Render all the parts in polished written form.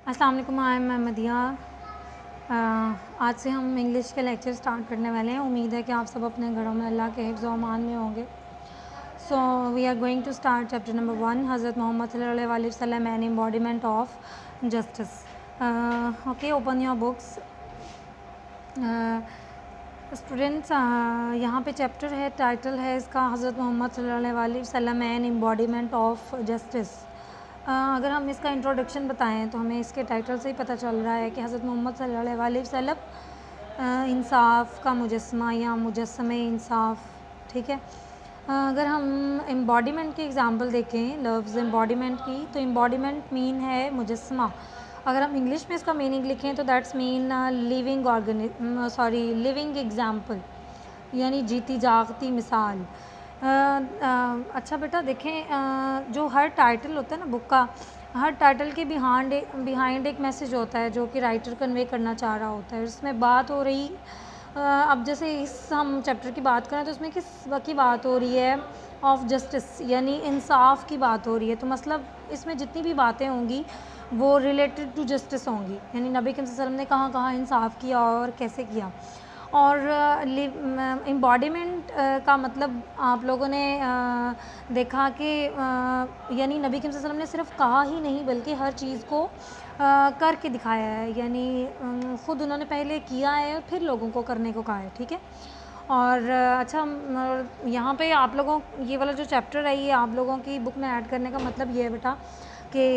अस्सलाम वालेकुम, I am मदिया। आज से हम इंग्लिश के लेक्चर स्टार्ट करने वाले हैं। उम्मीद है कि आप सब अपने घरों में अल्लाह के हिफ्ज़ व अमान में होंगे। So we are going to start chapter number 1, हज़रत मोहम्मद सल्लल्लाहु अलैहि वसल्लम an embodiment of justice. Okay, open your books students. यहाँ पे चैप्टर है, टाइटल है इसका हज़रत मोहम्मद सल्लल्लाहु अलैहि वसल्लम एन एम्बॉडीमेंट ऑफ जस्टिस। अगर हम इसका इंट्रोडक्शन बताएं तो हमें इसके टाइटल से ही पता चल रहा है कि हज़रत मोहम्मद सल्लल्लाहु अलैहि वसल्लम इंसाफ का मुजस्मा या मुजस्समे इंसाफ। ठीक है। अगर हम एम्बॉडीमेंट की एग्ज़ाम्पल देखें, लफ्ज़ एम्बॉडीमेंट की, तो एम्बॉडीमेंट मीन है मुजस्समा। अगर हम इंग्लिश में इसका मीनिंग लिखें तो दैट्स मीन लिविंग एग्ज़ाम्पल, यानी जीती जागती मिसाल। अच्छा बेटा देखें, जो हर टाइटल होता है ना बुक का, हर टाइटल के बिहाइंड एक मैसेज होता है जो कि राइटर कन्वे करना चाह रहा होता है। इसमें बात हो रही, अब जैसे इस हम चैप्टर की बात करें तो इसमें किस की बात हो रही है, ऑफ जस्टिस, यानी इंसाफ की बात हो रही है। तो मतलब इसमें जितनी भी बातें होंगी वो रिलेटेड टू जस्टिस होंगी, यानी नबी करीम सल्लल्लाहु अलैहि वसल्लम ने कहाँ कहाँ इंसाफ किया और कैसे किया। और एम्बॉडीमेंट का मतलब आप लोगों ने देखा कि यानी नबी करीम सल्लल्लाहु अलैहि वसल्लम ने सिर्फ कहा ही नहीं बल्कि हर चीज़ को करके दिखाया है, यानी ख़ुद उन्होंने पहले किया है और फिर लोगों को करने को कहा है। ठीक है। और अच्छा, यहाँ पे आप लोगों, ये वाला जो चैप्टर है ये आप लोगों की बुक में ऐड करने का मतलब ये है बेटा कि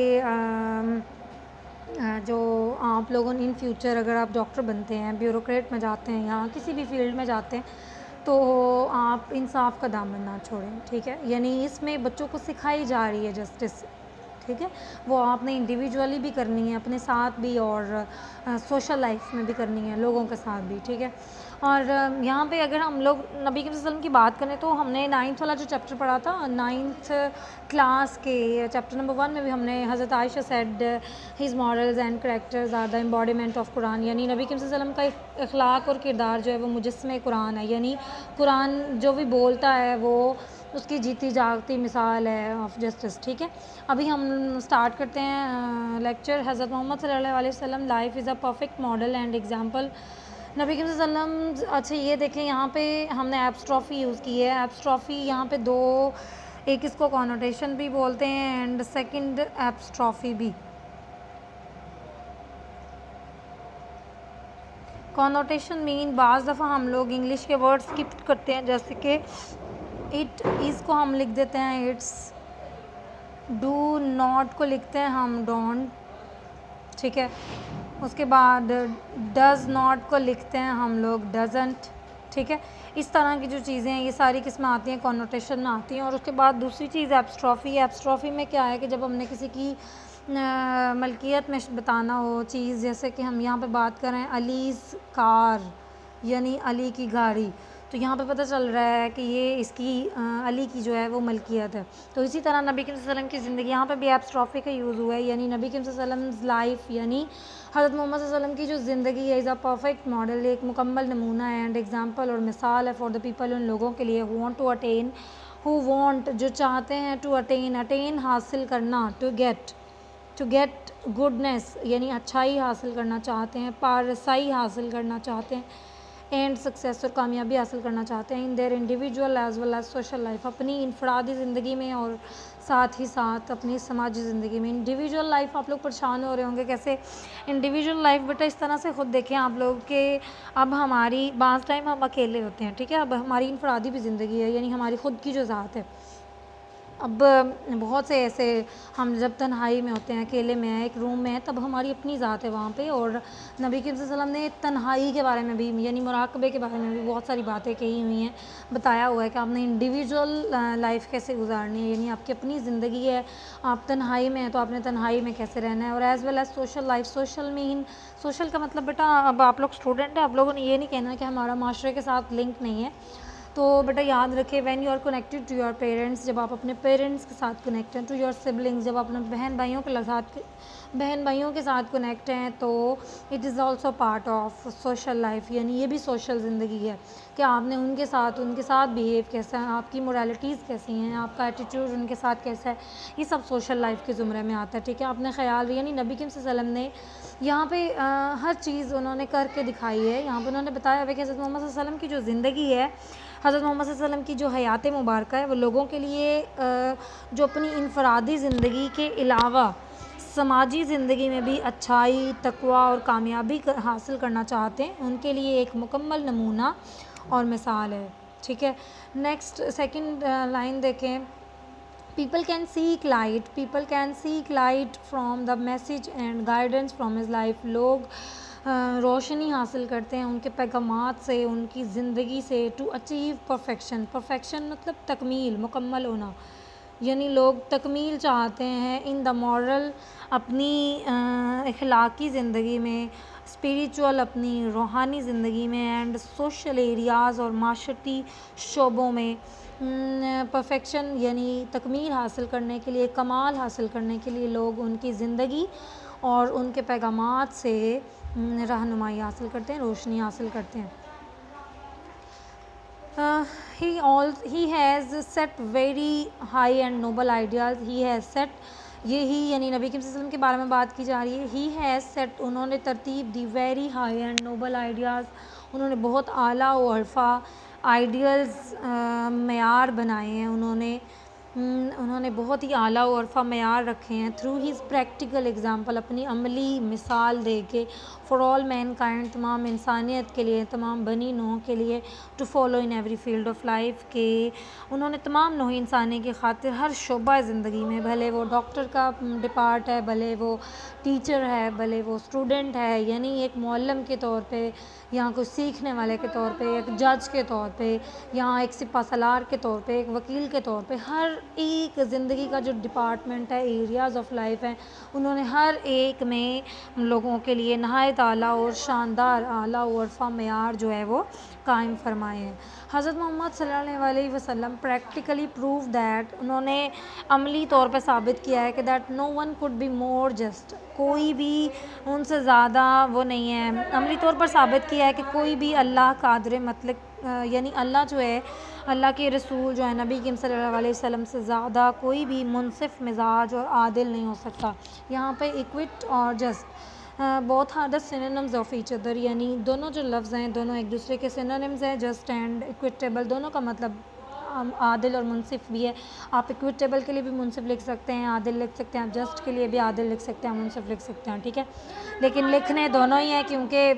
जो आप लोगों इन फ्यूचर अगर आप डॉक्टर बनते हैं, ब्यूरोक्रेट में जाते हैं या किसी भी फील्ड में जाते हैं तो आप इंसाफ का दामन ना छोड़ें। ठीक है। यानी इसमें बच्चों को सिखाई जा रही है जस्टिस। ठीक है। वो आपने इंडिविजुअली भी करनी है अपने साथ भी, और सोशल लाइफ में भी करनी है लोगों के साथ भी। ठीक है। और यहाँ पे अगर हम लोग नबी करीम सल्लल्लाहु अलैहि वसल्लम की बात करें तो हमने 9th वाला जो चैप्टर पढ़ा था, 9th क्लास के चैप्टर नंबर 1 में भी हमने हज़रत Ayesha said his morals and characters are the embodiment of Quran, यानी नबी करीम सल्लल्लाहु अलैहि वसल्लम का अखलाक और किरदार जो है वो मुजस्समे कुरान है, यानी कुरान जो भी बोलता है वो उसकी जीती जागती मिसाल है ऑफ जस्टिस। ठीक है। अभी हम स्टार्ट करते हैं लेक्चर। हज़रत मोहम्मद सल्लल्लाहु अलैहि वसल्लम life is a perfect model and example. नबी करीम सल्लल्लाहु अलैहि वसल्लम, अच्छा ये देखें यहाँ पे हमने एब्स्ट्रॉफ़ी यूज़ की है। एब्स्ट्रॉफ़ी यहाँ पे दो, एक इसको कॉनोटेशन भी बोलते हैं एंड सेकंड एब्स्ट्रॉफ़ी भी। कॉनोटेशन मीन बाज़ दफ़ा हम लोग इंग्लिश के वर्ड स्किप करते हैं, जैसे कि इट इज़ को हम लिख देते हैं इट्स, डू नॉट को लिखते हैं हम डोंट। ठीक है। उसके बाद डज़ नॉट को लिखते हैं हम लोग डज़ंट। ठीक है। इस तरह की जो चीज़ें हैं ये सारी किस्में आती हैं, कॉनोटेशन में आती हैं। और उसके बाद दूसरी चीज़ एब्स्ट्रॉफ़ी। एब्स्ट्रॉफ़ी में क्या है कि जब हमने किसी की मलकियत में बताना हो चीज़, जैसे कि हम यहाँ पे बात करें अलीज़ कार, यानी अली की गाड़ी, तो यहाँ पे पता चल रहा है कि ये इसकी अली की जो है वो मलकियत है। तो इसी तरह नबी करीम सल्लल्लाहु अलैहि वसल्लम की ज़िंदगी, यहाँ पे भी एब्स्ट्रॉफ़ी का यूज़ हुआ है, यानी नबी करीम सल्लल्लाहु अलैहि वसल्लम लाइफ, यानी हज़रत मोहम्मद सल्लल्लाहु अलैहि वसल्लम की जो ज़िंदगी है इज़ अ परफेक्ट मॉडल, एक मुकम्मल नमूना है एंड एग्जाम्पल और मिसाल है फॉर द पीपल, उन लोगों के लिए who want to attain, who want जो चाहते हैं, टू अटेन अटेन हासिल करना, टू गेट गुडनेस यानी अच्छाई हासिल करना चाहते हैं, पारसाई हासिल करना चाहते हैं, एंड सक्सेस और कामयाबी हासिल करना चाहते हैं in their individual as well as social life, अपनी इनफरादी ज़िंदगी में और साथ ही साथ अपनी समाजी ज़िंदगी में। इंडिविजुअल लाइफ आप लोग परेशान हो रहे होंगे, कैसे इंडिविजुअल लाइफ बेटा, इस तरह से ख़ुद देखें आप लोग के अब हमारी बाज़ टाइम हम अकेले होते हैं। ठीक है। अब हमारी इनफरादी भी ज़िंदगी है, यानी हमारी ख़ुद की जो ज़ात है। अब बहुत से ऐसे हम जब तन्हाई में होते हैं, अकेले में हैं, एक रूम में है, तब हमारी अपनी ज़ात है वहाँ पे। और नबी करीम सल्लल्लाहु अलैहि वसल्लम ने तन्हाई के बारे में भी, यानी मुराकबे के बारे में भी बहुत सारी बातें कही हुई हैं, बताया हुआ है कि आपने इंडिविजुअल लाइफ कैसे गुजारनी है, यानी आपकी अपनी ज़िंदगी है, आप तन्हाई में हैं तो आपने तन्हाई में कैसे रहना है। और as well as social life. Social का मतलब बेटा, अब आप लोग स्टूडेंट हैं, आप लोगों ने ये नहीं कहना कि हमारा माशरे के साथ लिंक नहीं है, तो बेटा याद रखें, when you are connected to your parents, जब आप अपने पेरेंट्स के साथ कनेक्ट हैं, टू योर सिबलिंग्स, जब आप अपने बहन भाइयों के साथ बहन भाइयों के साथ कनेक्ट हैं तो it is also part of social life, यानी ये भी सोशल ज़िंदगी है कि आपने उनके साथ बिहेव कैसा है, आपकी मोरालिटीज़ कैसी हैं, आपका एटीट्यूड उनके साथ कैसा है, ये सब सोशल लाइफ के ज़ुमरे में आता है। ठीक है, आपने ख्याल, यानी नबी करीम सल्लल्लाहु अलैहि वसल्लम ने यहाँ पे हर चीज़ उन्होंने करके दिखाई है। यहाँ पर उन्होंने बताया हुआ कि हज़रत मोहम्मद सल्लल्लाहु अलैहि वसल्लम की जो ज़िंदगी है, हज़रत मोहम्मद सल्लल्लाहु अलैहि वसल्लम की जो हयात मुबारक है, वो लोगों के लिए जो अपनी इनफरादी ज़िंदगी के अलावा समाजी ज़िंदगी में भी अच्छाई, तकवा और कामयाबी हासिल करना चाहते हैं, उनके लिए एक मुकम्मल नमूना और मिसाल है। ठीक है, नेक्स्ट सेकंड लाइन देखें, people can seek light from the message and guidance from his life. लोग रोशनी हासिल करते हैं उनके पैगामात से, उनकी ज़िंदगी से, टू अचीव परफेक्शन। परफेक्शन मतलब तकमील, मुकम्मल होना, यानी लोग तकमील चाहते हैं इन द मॉरल, अपनी अखलाकी ज़िंदगी में, स्पिरिचुअल अपनी रूहानी ज़िंदगी में, एंड सोशल एरियाज़ और माशरती शोबों में। परफेक्शन यानी तकमील हासिल करने के लिए, कमाल हासिल करने के लिए लोग उनकी ज़िंदगी और उनके पैगामात से रहनुमाई हासिल करते हैं, रोशनी हासिल करते हैं। he has set very high and noble ideals. he has set, यही यानी नबी करीम सल्लल्लाहु अलैहि वसल्लम के बारे में बात की जा रही है। he has set, उन्होंने तरतीब दी, very high and noble ideas, उन्होंने बहुत आला व अरफा आइडियल्स मेयार बनाए हैं, उन्होंने बहुत ही आला व अरफा मेयार रखे हैं। थ्रू हिज प्रैक्टिकल एग्ज़ाम्पल, अपनी अमली मिसाल दे के, फॉर ऑल मैन काइंड, तमाम इंसानियत के लिए, तमाम बनी नूह के लिए, to follow in every field of life के, उन्होंने तमाम नूह इंसानी की खातिर हर शोबा ज़िंदगी में, भले वो डॉक्टर का डिपार्ट है, भले वो टीचर है, भले वो स्टूडेंट है, यानी एक मुअल्लिम के तौर पे, यहाँ कुछ सीखने वाले के तौर पे, एक जज के तौर पे, यहाँ एक सिपा सलार के तौर पे, एक वकील के तौर पे, हर एक ज़िंदगी का जो डिपार्टमेंट है, एरियाज़ ऑफ लाइफ है, उन्होंने हर एक में लोगों के लिए नहायत आला और शानदार आला और अरफा मेयार जो है वो कायम फरमाए हैं। हज़रत मोहम्मद सल्लल्लाहु अलैहि वसल्लम प्रैक्टिकली प्रूव दैट, उन्होंने अमली तौर पे साबित किया है कि that no one could be more just, कोई भी उनसे ज़्यादा वो नहीं है। अमली तौर पर साबित किया है कि कोई भी अल्लाह कादिर मतलब यानी अल्लाह जो है, अल्लाह के रसूल जो है नबी करीम सल्लल्लाहु अलैहि वसल्लम से ज़्यादा कोई भी मुनसिफ मिजाज और आदिल नहीं हो सकता। यहाँ पे इक्विट और just both are the synonyms of each other, यानी दोनों जो लफ्ज़ हैं दोनों एक दूसरे के सिनोनिम्स हैं। जस्ट एंड इक्विटेबल, दोनों का मतलब आदिल और मुनसिफ भी है। आप इक्विटेबल के लिए भी मुनसिफ लिख सकते हैं, आदिल लिख सकते हैं, आप जस्ट के लिए भी आदिल लिख सकते हैं, मुनसिफ लिख सकते हैं। ठीक है, लेकिन लिखने दोनों ही हैं क्योंकि